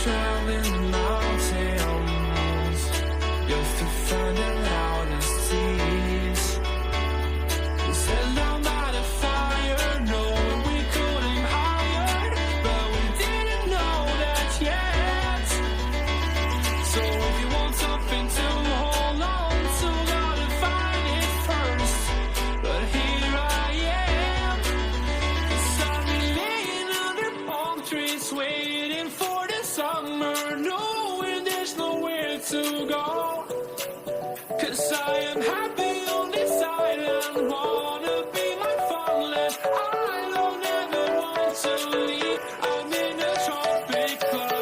traveling the mountains just to find the loudest tears. We set down by the fire, knowing we could aim higher, but we didn't know that yet. So if you want something to hold on to, gotta find it first. But here I am, 'cause I've been laying under palm trees, waiting for the summer, knowing there's nowhere to go. 'Cause I am happy on this island, wanna be my fatherland. I don't ever want to leave, I'm in a tropic club.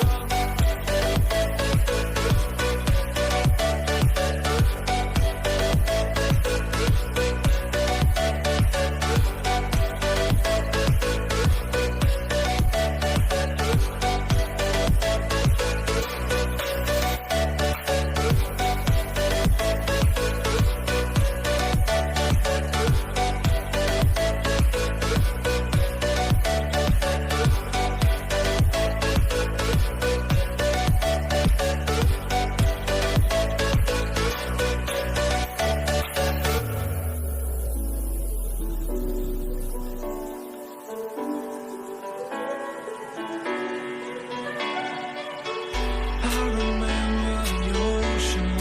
I remember the ocean,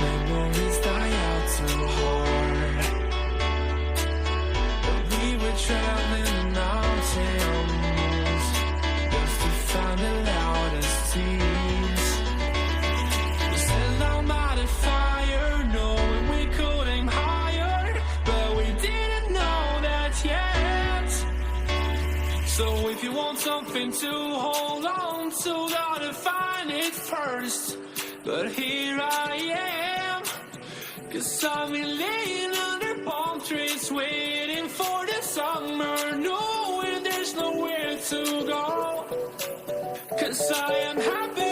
memories die out too hard. But we were traveling the mountains just to find the loudest tears. We sat down by the fire, knowing we could aim higher, but we didn't know that yet. So if you want something to hold on to, gotta find it first. But here I am, 'cause I've been laying under palm trees, waiting for the summer, knowing there's nowhere to go. 'Cause I am happy